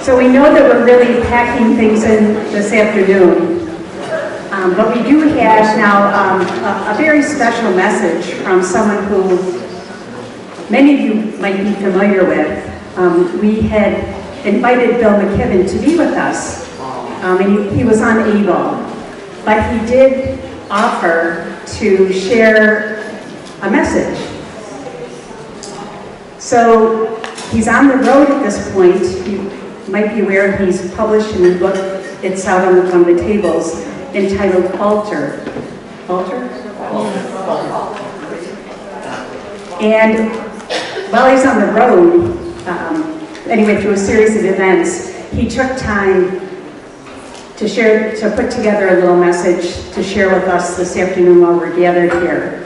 So we know that we're really packing things in this afternoon, but we do have now a very special message from someone who many of you might be familiar with. We had invited Bill McKibben to be with us, and he was unable, but he did offer to share a message. So he's on the road at this point. You might be aware he's published a new book. It's out on the tables, entitled Alter. Alter? And while he's on the road, anyway, through a series of events, he took time to put together a little message to share with us this afternoon while we're gathered here.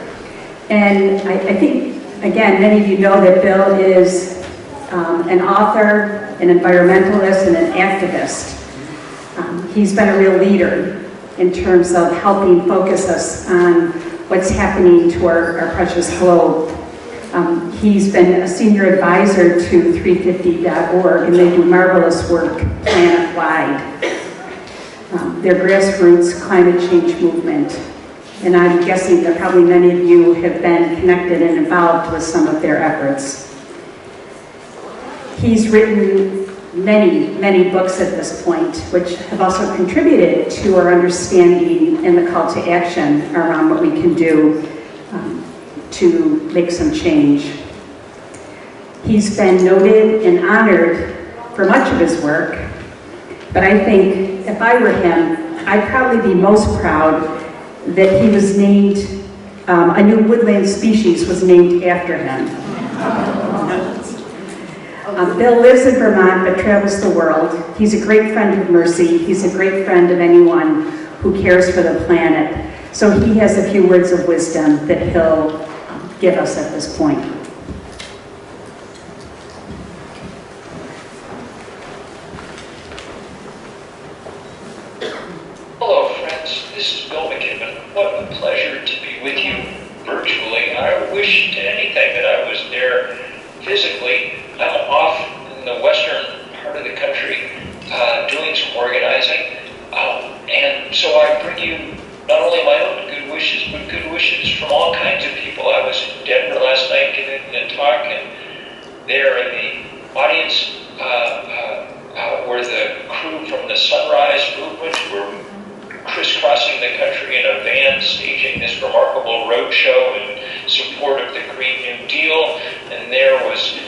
And I think, again, many of you know that Bill is an author, an environmentalist, and an activist. He's been a real leader in terms of helping focus us on what's happening to our precious globe. He's been a senior advisor to 350.org, and they do marvelous work planet-wide. Their grassroots climate change movement. And I'm guessing that probably many of you have been connected and involved with some of their efforts. He's written many, many books at this point, which have also contributed to our understanding and the call to action around what we can do to make some change. He's been noted and honored for much of his work, but I think if I were him, I'd probably be most proud that he was named, a new woodland species was named after him. Bill lives in Vermont but travels the world. He's a great friend of Mercy. He's a great friend of anyone who cares for the planet. So he has a few words of wisdom that he'll give us at this point. Hello friends, this is Bill McKibben. What a pleasure to be with you virtually. I wish to anything that I was there physically. I'm off in the western part of the country doing some organizing, and so I bring you not only my own good wishes, but good wishes from all kinds of people. I was in Denver last night giving a talk, and there in the audience were the crew from the Sunrise Movement who were crisscrossing the country in a van, staging this remarkable road show in support of the Green New Deal. And there was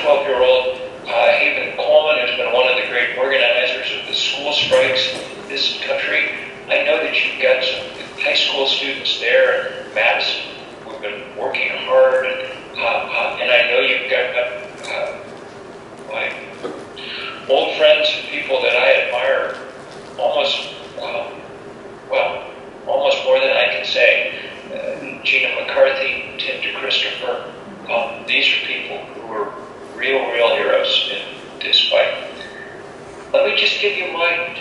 12-year-old Haven Coleman, who's been one of the great organizers of the school strikes in this country. I know that you've got some high school students there in Madison who've been working hard, and I know you've got my old friends and people that I admire almost more than I can say. Gina McCarthy and Christopher. These are people who are real heroes in this fight. Let me just give you my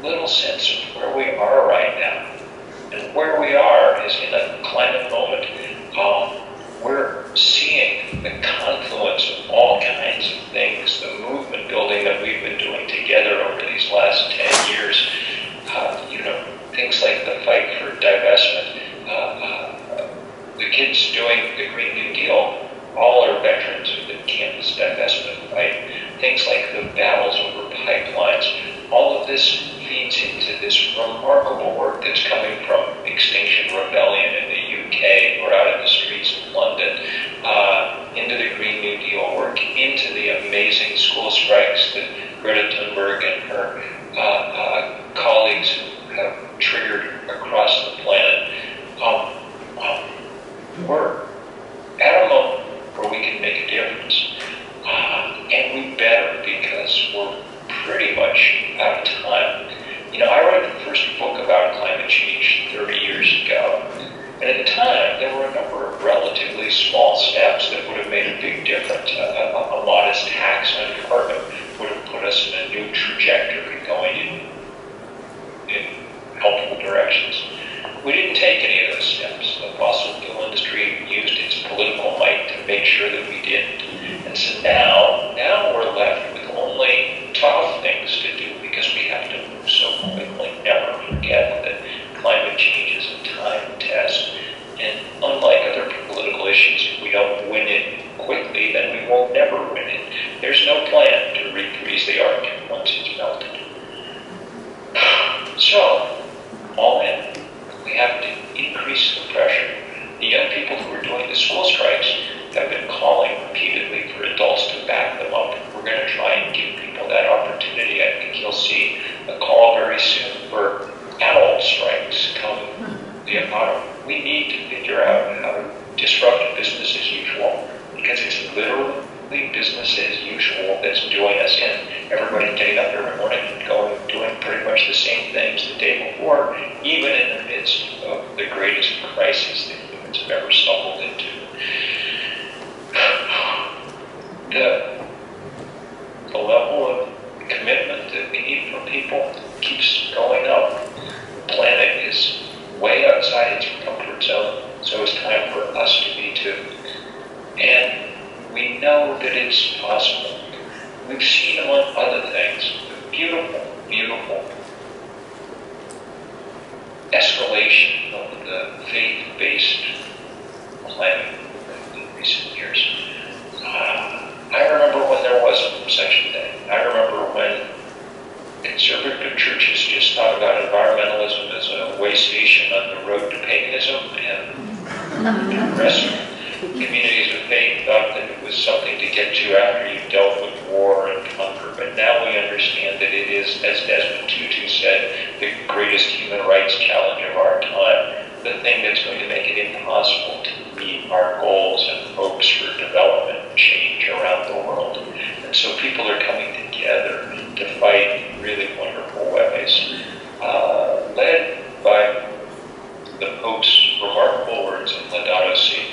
little sense of where we are right now. And where we are is in a climate moment. We're seeing the confluence of all kinds of things, the movement building that we've been doing together over these last 10 years. Things like the fight for divestment, the kids doing the Green New Deal, all are veterans of the campus divestment fight, things like the battles over pipelines. All of this feeds into this remarkable work that's coming from Extinction Rebellion in the UK, or out in the streets of London, into the Green New Deal work, into the amazing school strikes that Greta Thunberg and her colleagues have triggered across the planet. We're at a moment where we can make a difference, and we better, because we're pretty much out of time. I wrote the first book about climate change 30 years ago, and at the time there were a number of relatively small steps that would have made a big difference. A modest tax on carbon would have put us in a new trajectory going in helpful directions. We didn't take any of those steps. The fossil fuel industry used its political might to make sure that we didn't. And so now we're left with only freeze the Arctic once it's melted. So, all in, we have to increase the pressure. The young people who are doing the school strikes have been calling repeatedly for adults to back them up. We're going to try and give people that opportunity. I think you'll see a call very soon for adult strikes come the autumn. We need to figure out how to disrupt business as usual, because it's literally business as usual that's doing us in. Everybody getting up every morning and doing pretty much the same things the day before, even in the midst of the greatest crisis that humans have ever stumbled into. The level of commitment that we need from people keeps going up. The planet is way outside its comfort zone, so it's time for us to be too. And we know that it's possible. We've seen, among other things, the beautiful, beautiful escalation of the faith-based climate in recent years. I remember when there wasn't such a thing. I remember when conservative churches just thought about environmentalism as a way station on the road to paganism, and the rest of communities of faith thought that it was something to get to after you dealt with war and hunger. But now we understand that it is, as Desmond Tutu said, the greatest human rights challenge of our time, the thing that's going to make it impossible to meet our goals and hopes for development and change around the world. And so people are coming together to fight in really wonderful ways, led by the Pope's remarkable words in Laudato Si.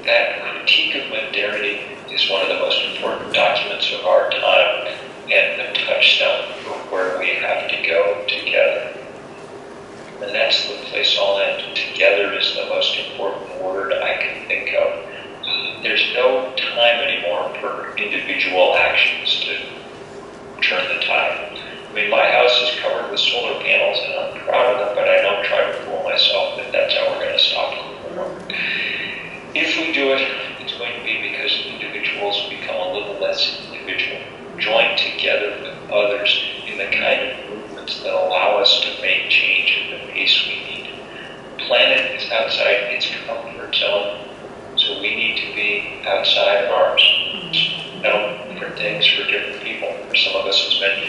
That critique of modernity is one of the most important documents of our time, and the touchstone for where we have to go together. And that's the place I'll end. Together is the most important word I can think of. There's no time anymore for individual actions to turn the tide. I mean, my house is covered with solar panels, and I'm proud of them, but I don't try to fool myself that that's how we're going to stop global warming. If we do it, it's going to be because individuals become a little less individual, join together with others in the kind of movements that allow us to make change at the pace we need. The planet is outside its comfort zone, so we need to be outside of ours. Different things for different people. For some of us, it's meant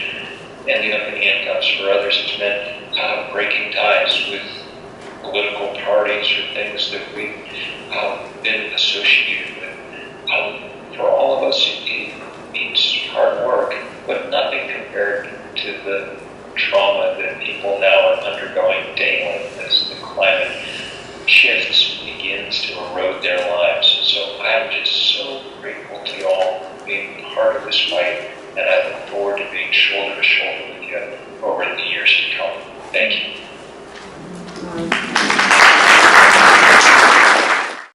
ending up in handcuffs. For others, it's meant breaking ties with political parties or things that we've been associated with. For all of us, it means hard work, but nothing compared to the trauma that people now are undergoing daily as the climate shifts begins to erode their lives. So I'm just so grateful to you all for being part of this fight, and I look forward to being shoulder to shoulder with you over the years to come. Thank you.